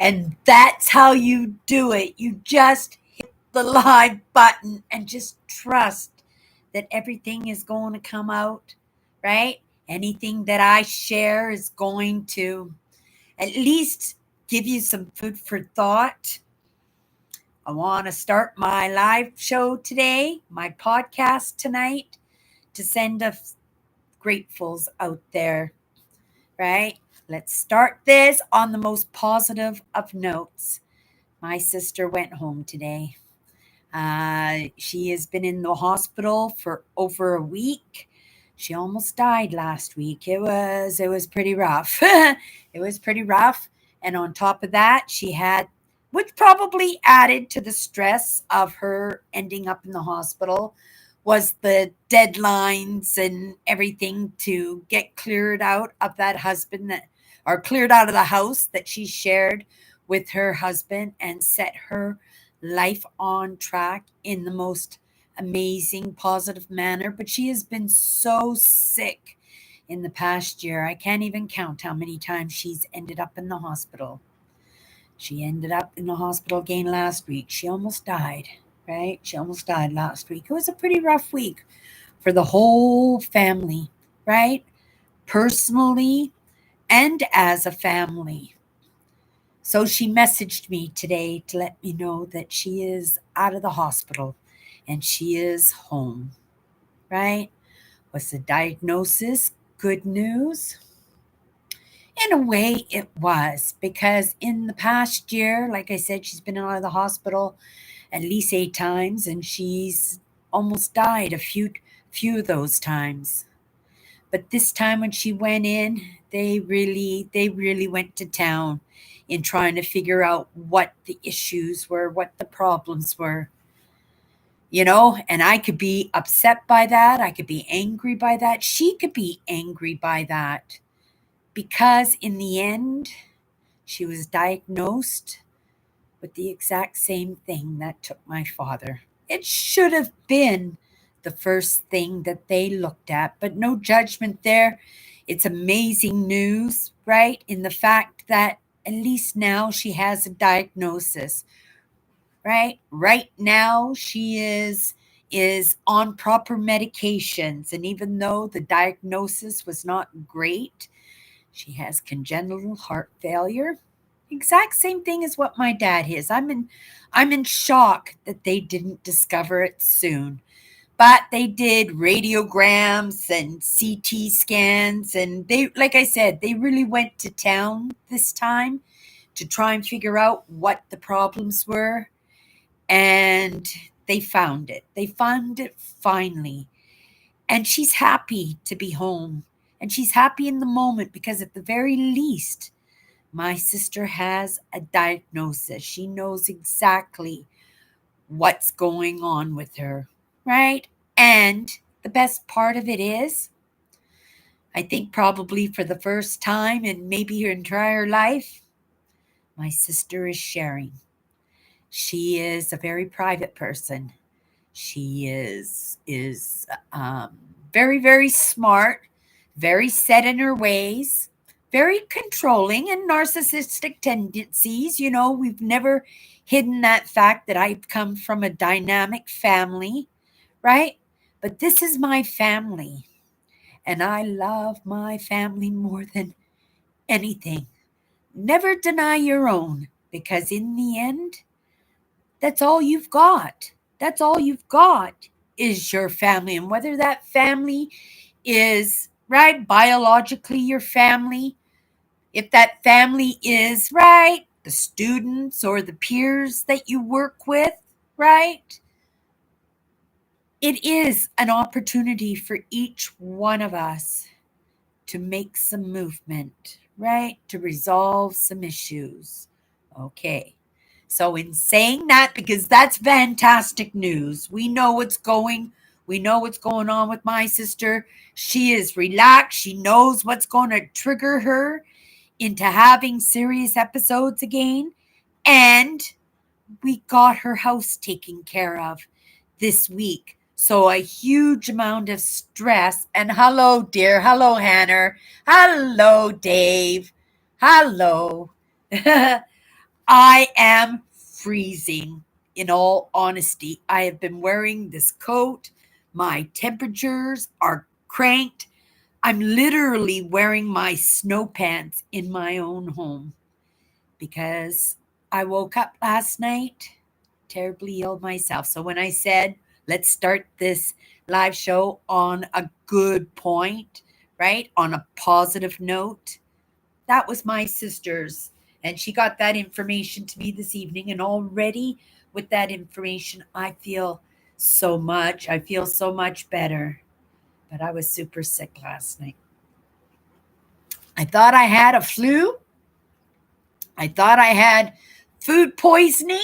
And that's how you do it. You just hit the live button and just trust that everything is going to come out, right? Anything that I share is going to at least give you some food for thought. I want to start my live show today, my podcast tonight, to send us gratefuls out there, right? Let's start this on the most positive of notes. My sister went home today. She has been in the hospital for over a week. She almost died last week. It was pretty rough. It was pretty rough. And on top of that, she had, which probably added to the stress of her ending up in the hospital, was the deadlines and everything to get cleared out of that husband that, or cleared out of the house that she shared with her husband and set her life on track in the most amazing, positive manner. But she has been so sick in the past year. I can't even count how many times she's ended up in the hospital. She ended up in the hospital again last week. She almost died, right? She almost died last week. It was a pretty rough week for the whole family, right? Personally and as a family. So she messaged me today to let me know that she is out of the hospital and she is home, right? Was the diagnosis good news? In a way, it was, because in the past year, like I said, she's been out of the hospital at least 8 times, and she's almost died a few of those times. But this time when she went in, they really went to town in trying to figure out what the issues were, what the problems were. And I could be upset by that. I could be angry by that. She could be angry by that because in the end, she was diagnosed with the exact same thing that took my father. It should have been the first thing that they looked at, but no judgment there. It's amazing news, right? In the fact that at least now she has a diagnosis, right? Right now she is on proper medications, and even though the diagnosis was not great, she has congenital heart failure. Exact same thing as what my dad is. I'm in shock that they didn't discover it soon. But they did radiograms and CT scans, and they, like I said, they really went to town this time to try and figure out what the problems were, and they found it. They found it finally. And she's happy to be home. And she's happy in the moment because, at the very least, my sister has a diagnosis. She knows exactly what's going on with her, right? And the best part of it is, I think probably for the first time in maybe her entire life, my sister is sharing. She is a very private person. She is very, very smart, very set in her ways, very controlling and narcissistic tendencies. We've never hidden that fact that I've come from a dynamic family, right? But this is my family, and I love my family more than anything. Never deny your own, because in the end, that's all you've got. That's all you've got is your family. And whether that family is, right, biologically your family, if that family is, right, the students or the peers that you work with, right, it is an opportunity for each one of us to make some movement, right, to resolve some issues. Okay. So in saying that, because that's fantastic news, we know what's going on with my sister. She is relaxed. She knows what's going to trigger her into having serious episodes again. And we got her house taken care of this week. So a huge amount of stress. And hello, dear. Hello, Hannah. Hello, Dave. Hello. I am freezing. In all honesty, I have been wearing this coat. My temperatures are cranked. I'm literally wearing my snow pants in my own home because I woke up last night terribly ill myself. So when I said, let's start this live show on a good point, right? On a positive note, that was my sister's. And she got that information to me this evening. And already with that information, I feel so much better. But I was super sick last night. I thought I had a flu. I thought I had food poisoning.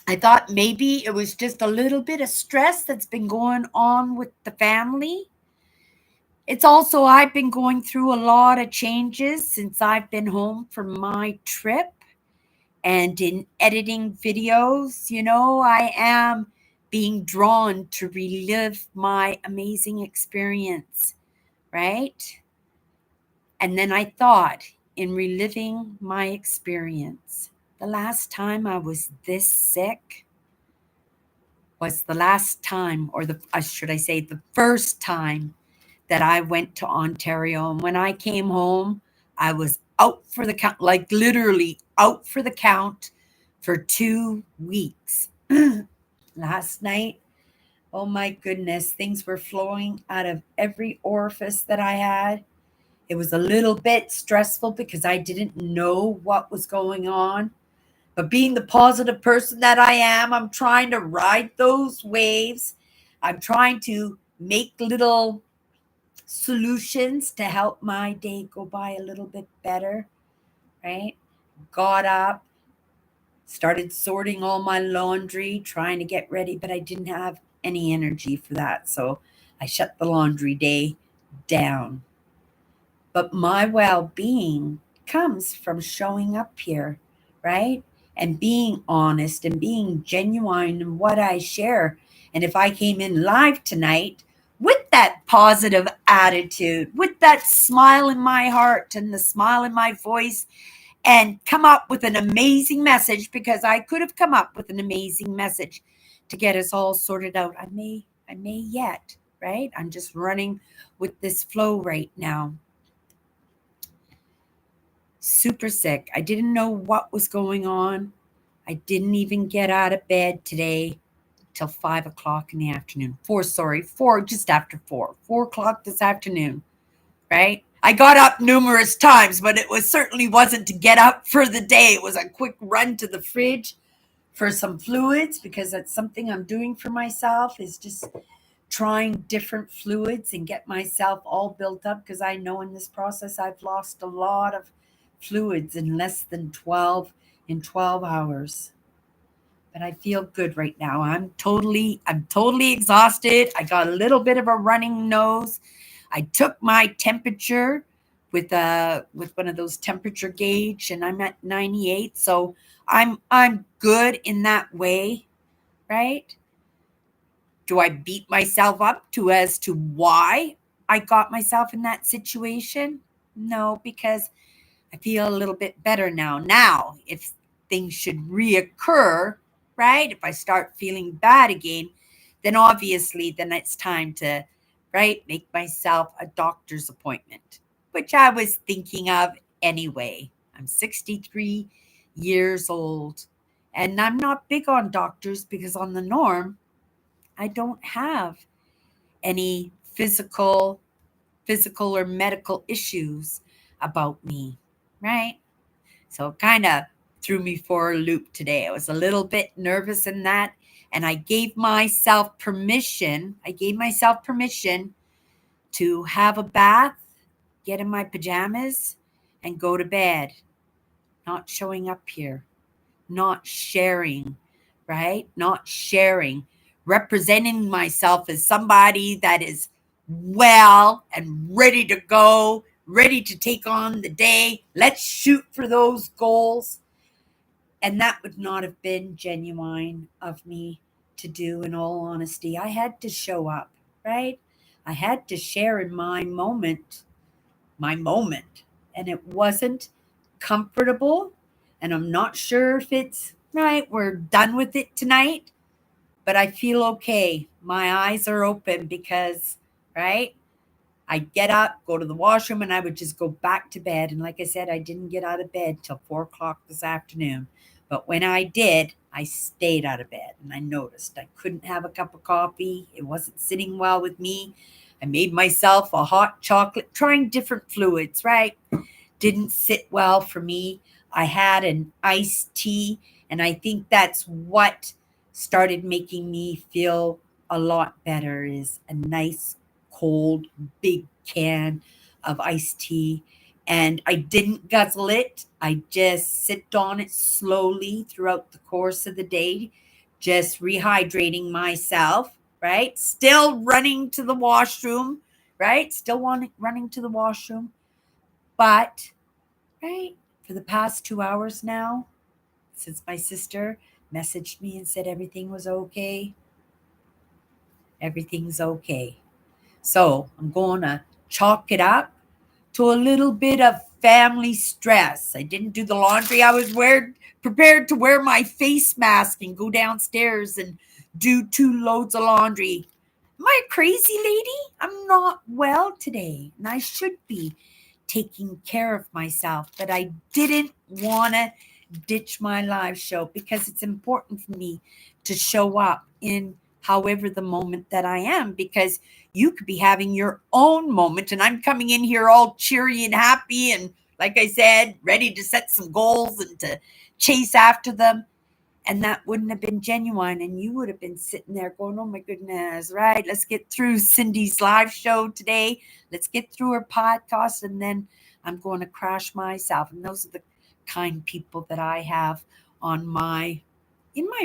I thought maybe it was just a little bit of stress that's been going on with the family. It's also, I've been going through a lot of changes since I've been home from my trip. And in editing videos, I am being drawn to relive my amazing experience, right? And then I thought, in reliving my experience, the last time I was this sick was the last time, or should I say, the first time that I went to Ontario. And when I came home, I was out for the count, like literally out for the count for 2 weeks. Last night, oh my goodness, things were flowing out of every orifice that I had. It was a little bit stressful because I didn't know what was going on. But being the positive person that I am, I'm trying to ride those waves. I'm trying to make little solutions to help my day go by a little bit better, right? Got up, started sorting all my laundry, trying to get ready, but I didn't have any energy for that. So I shut the laundry day down. But my well being comes from showing up here, right? And being honest and being genuine in what I share. And if I came in live tonight with that positive attitude, with that smile in my heart and the smile in my voice, and come up with an amazing message, because I could have come up with an amazing message to get us all sorted out. I may yet, right? I'm just running with this flow right now. Super sick. I didn't know what was going on. I didn't even get out of bed today till 5 o'clock in the afternoon. Four, just after 4 o'clock this afternoon, right? I got up numerous times, but it certainly wasn't to get up for the day. It was a quick run to the fridge for some fluids, because that's something I'm doing for myself, is just trying different fluids and get myself all built up, because I know in this process I've lost a lot of fluids in less than 12 hours. But I feel good right now. I'm totally exhausted. I got a little bit of a running nose. I took my temperature with one of those temperature gauge, and I'm at 98. So I'm good in that way, right? Do I beat myself up to as to why I got myself in that situation? No, because I feel a little bit better now. Now, if things should reoccur, right? If I start feeling bad again, then obviously then it's time to, right, make myself a doctor's appointment, which I was thinking of anyway. I'm 63 years old, and I'm not big on doctors because on the norm, I don't have any physical or medical issues about me, right? So it kind of threw me for a loop today. I was a little bit nervous in that, and I gave myself permission. To have a bath, get in my pajamas, and go to bed. Not showing up here, not sharing, right? Not sharing, representing myself as somebody that is well and ready to go, ready to take on the day. Let's shoot for those goals. And that would not have been genuine of me to do, in all honesty. I had to show up, right? I had to share in my moment, and it wasn't comfortable. And I'm not sure if it's right. We're done with it tonight, but I feel okay. My eyes are open because, right? I'd get up, go to the washroom, and I would just go back to bed. And like I said, I didn't get out of bed till 4 o'clock this afternoon. But when I did, I stayed out of bed, and I noticed I couldn't have a cup of coffee. It wasn't sitting well with me. I made myself a hot chocolate, trying different fluids, right? Didn't sit well for me. I had an iced tea, and I think that's what started making me feel a lot better is a nice cold big can of iced tea. And I didn't guzzle it. I just sipped on it slowly throughout the course of the day, just rehydrating myself, right? Still running to the washroom, right? Still running to the washroom. But right? For the past 2 hours now, since my sister messaged me and said everything was okay, everything's okay. So I'm going to chalk it up to a little bit of family stress. I didn't do the laundry. I was prepared to wear my face mask and go downstairs and do 2 loads of laundry. Am I a crazy lady? I'm not well today, and I should be taking care of myself, but I didn't want to ditch my live show because it's important for me to show up in however the moment that I am, because you could be having your own moment and I'm coming in here all cheery and happy and, like I said, ready to set some goals and to chase after them. And that wouldn't have been genuine. And you would have been sitting there going, oh my goodness, right? Let's get through Cindy's live show today. Let's get through her podcast. And then I'm going to crash myself. And those are the kind people that I have in my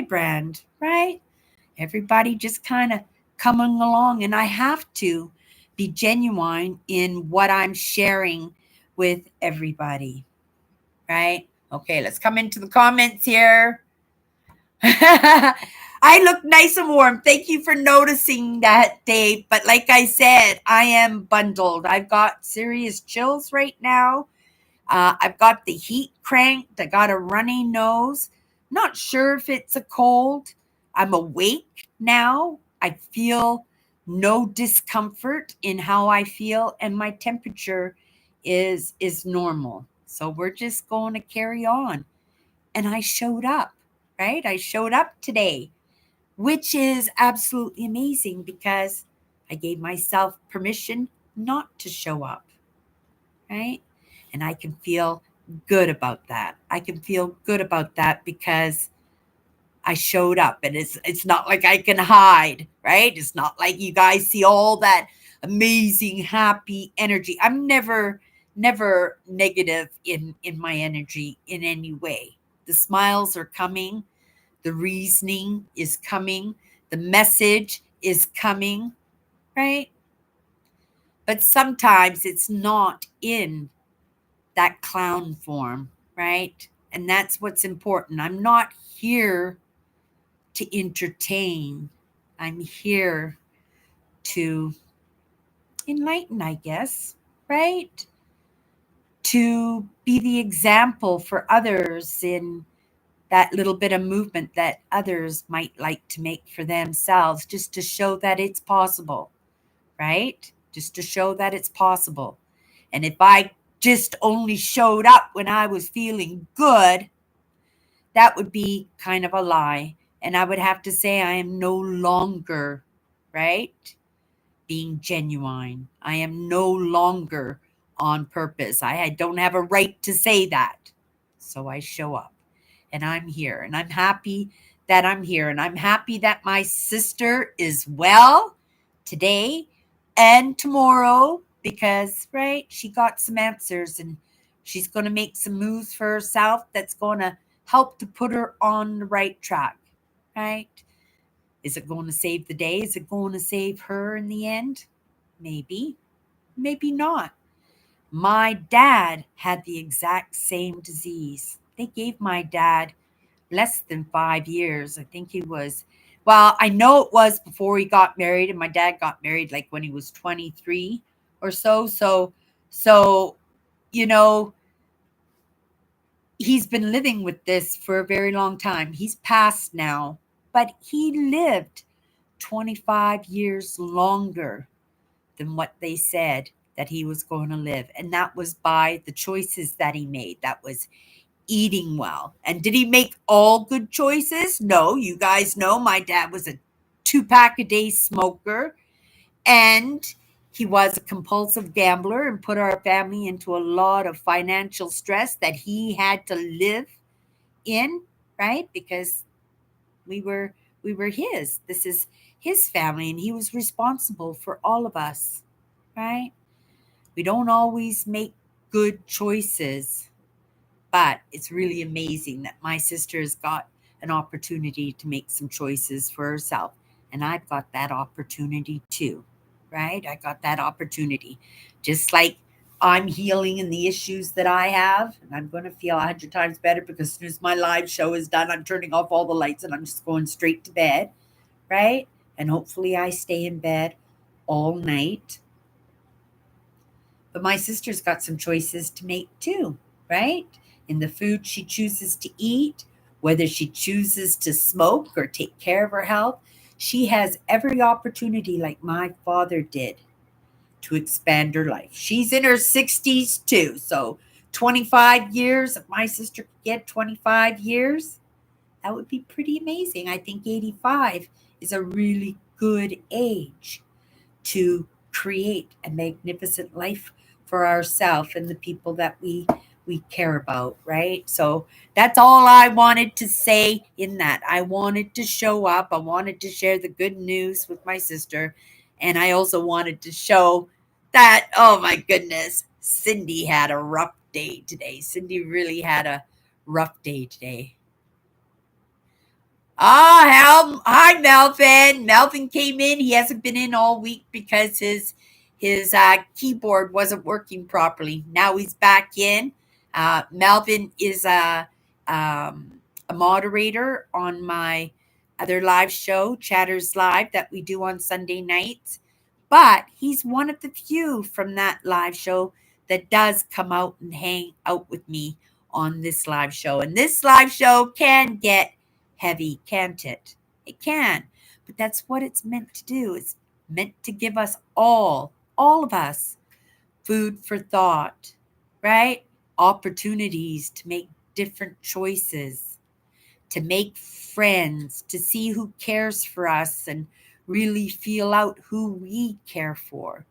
brand, right? Everybody just kind of coming along. And I have to be genuine in what I'm sharing with everybody, right? Okay, let's come into the comments here. I look nice and warm. Thank you for noticing that, Dave. But like I said, I am bundled. I've got serious chills right now. I've got the heat cranked. I got a runny nose. Not sure if it's a cold. I'm awake now. I feel no discomfort in how I feel, and my temperature is normal. So we're just going to carry on. And I showed up, right? I showed up today, which is absolutely amazing because I gave myself permission not to show up, right? And I can feel good about that. I can feel good about that because I showed up, and it's not like I can hide, right? It's not like you guys see all that amazing happy energy. I'm never negative in my energy in any way. The smiles are coming, the reasoning is coming, the message is coming, right? But sometimes it's not in that clown form, right? And that's what's important. I'm not here to entertain. I'm here to enlighten, I guess, right? To be the example for others in that little bit of movement that others might like to make for themselves, just to show that it's possible, right? Just to show that it's possible. And if I just only showed up when I was feeling good, that would be kind of a lie. And I would have to say I am no longer, right, being genuine. I am no longer on purpose. I don't have a right to say that. So I show up and I'm here and I'm happy that I'm here. And I'm happy that my sister is well today and tomorrow because, right, she got some answers and she's going to make some moves for herself that's going to help to put her on the right track, right? Is it going to save the day? Is it going to save her in the end? Maybe, maybe not. My dad had the exact same disease. They gave my dad less than 5 years. I think he was Well, I know it was before he got married, and my dad got married like when he was 23 or so. So, you know, he's been living with this for a very long time. He's passed now, but he lived 25 years longer than what they said that he was going to live. And that was by the choices that he made. That was eating well. And did he make all good choices? No. You guys know my dad was a 2-pack a day smoker, and he was a compulsive gambler and put our family into a lot of financial stress that he had to live in, right? Because we were we were his. This is his family, and he was responsible for all of us, right? We don't always make good choices, but it's really amazing that my sister has got an opportunity to make some choices for herself. And I've got that opportunity too, right? I got that opportunity. Just like I'm healing in the issues that I have, and I'm going to feel 100 times better because as soon as my live show is done, I'm turning off all the lights and I'm just going straight to bed, right? And hopefully I stay in bed all night. But my sister's got some choices to make too, right? In the food she chooses to eat, whether she chooses to smoke or take care of her health, she has every opportunity, like my father did, to expand her life. She's in her 60s too. So 25 years, if my sister could get 25 years, that would be pretty amazing. I think 85 is a really good age to create a magnificent life for ourselves and the people that we care about, right? So that's all I wanted to say in that. I wanted to show up. I wanted to share the good news with my sister. And I also wanted to show that, oh my goodness, Cindy had a rough day today. Cindy really had a rough day today. Hi, Melvin. Melvin came in. He hasn't been in all week because his keyboard wasn't working properly. Now he's back in. Melvin is a moderator on my other live show, Chatters Live, that we do on Sunday nights. But he's one of the few from that live show that does come out and hang out with me on this live show. And this live show can get heavy, can't it? It can. But that's what it's meant to do. It's meant to give us all of us, food for thought, right? Opportunities to make different choices, to make friends, to see who cares for us and really feel out who we care for,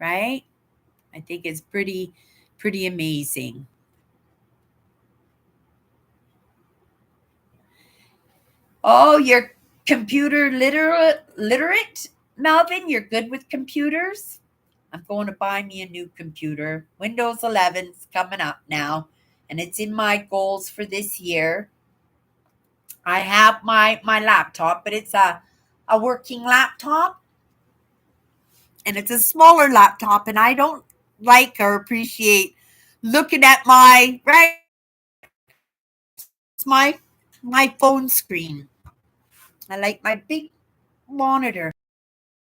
right? I think it's pretty amazing. Oh, you're computer literate, Melvin? You're good with computers? I'm going to buy me a new computer. Windows 11's coming up now, and it's in my goals for this year. I have my laptop, but it's a working laptop, and it's a smaller laptop, and I don't like or appreciate looking at my right. It's my phone screen. I like my big monitor.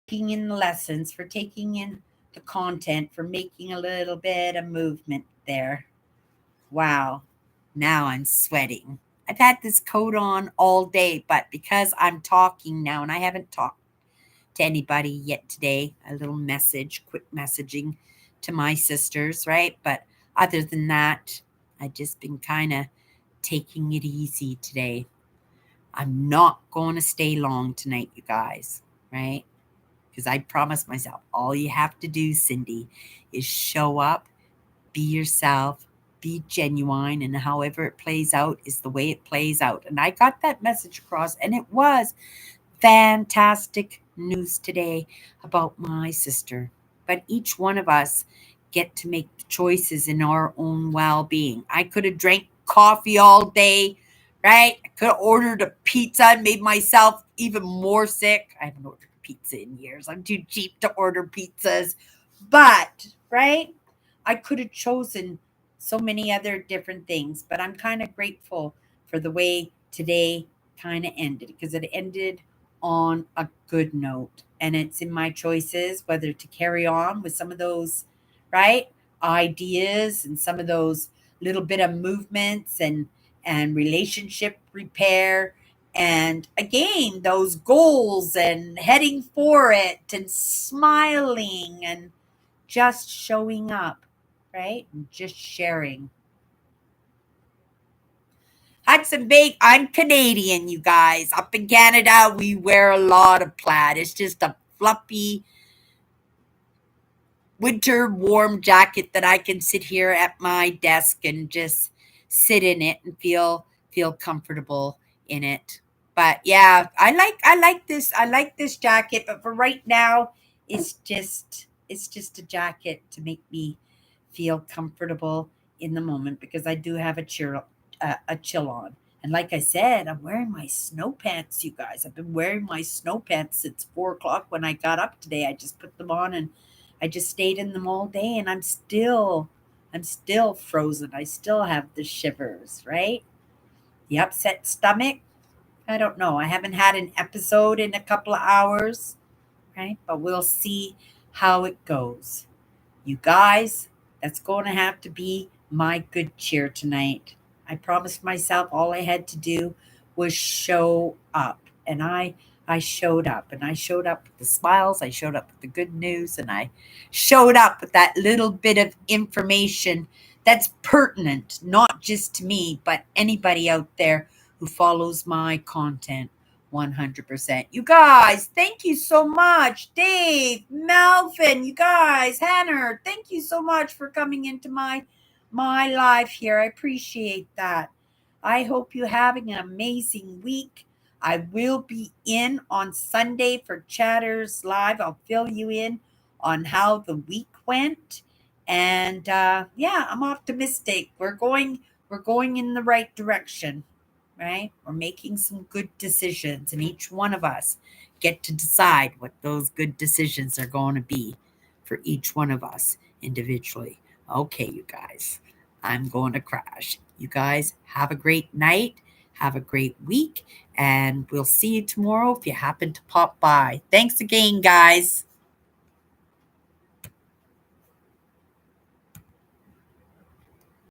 Taking in the lessons, for taking in the content, for making a little bit of movement there. Wow. Now I'm sweating. I've had this coat on all day, but because I'm talking now and I haven't talked to anybody yet today, a little message, quick messaging to my sisters, right? But other than that, I've just been kind of taking it easy today. I'm not going to stay long tonight, you guys, right? Because I promised myself, all you have to do, Cindy, is show up, be yourself, be genuine, and however it plays out is the way it plays out. And I got that message across, and it was fantastic news today about my sister. But each one of us get to make choices in our own well-being. I could have drank coffee all day, right? I could have ordered a pizza and made myself even more sick. I haven't ordered pizza in years. I'm too cheap to order pizzas. But, right? I could have chosen so many other different things, but I'm kind of grateful for the way today kind of ended because it ended on a good note. And it's in my choices whether to carry on with some of those, right, ideas and some of those little bit of movements and relationship repair and again those goals and heading for it and smiling and just showing up, right? And just sharing. Hudson Bay, I'm Canadian, you guys. Up in Canada, we wear a lot of plaid. It's just a fluffy winter warm jacket that I can sit here at my desk and just sit in it and feel comfortable in it. But yeah, I like this jacket, but for right now it's just a jacket to make me feel comfortable in the moment because I do have a chill on. And like I said, I'm wearing my snow pants, you guys. I've been wearing my snow pants since 4 o'clock when I got up today. I just put them on and I just stayed in them all day and I'm still frozen. I still have the shivers, right? The upset stomach. I don't know. I haven't had an episode in a couple of hours, right? But we'll see how it goes. You guys, that's going to have to be my good cheer tonight. I promised myself all I had to do was show up. And I showed up and I showed up with the smiles, I showed up with the good news, and I showed up with that little bit of information that's pertinent, not just to me, but anybody out there who follows my content 100%. You guys, thank you so much. Dave, Melvin, you guys, Hannah, thank you so much for coming into my life here. I appreciate that. I hope you're having an amazing week. I will be in on Sunday for Chatters Live. I'll fill you in on how the week went. And yeah, I'm optimistic. We're going in the right direction, right? We're making some good decisions, and each one of us get to decide what those good decisions are going to be for each one of us individually. Okay, you guys, I'm going to crash. You guys have a great night, have a great week, and we'll see you tomorrow if you happen to pop by. Thanks again, guys.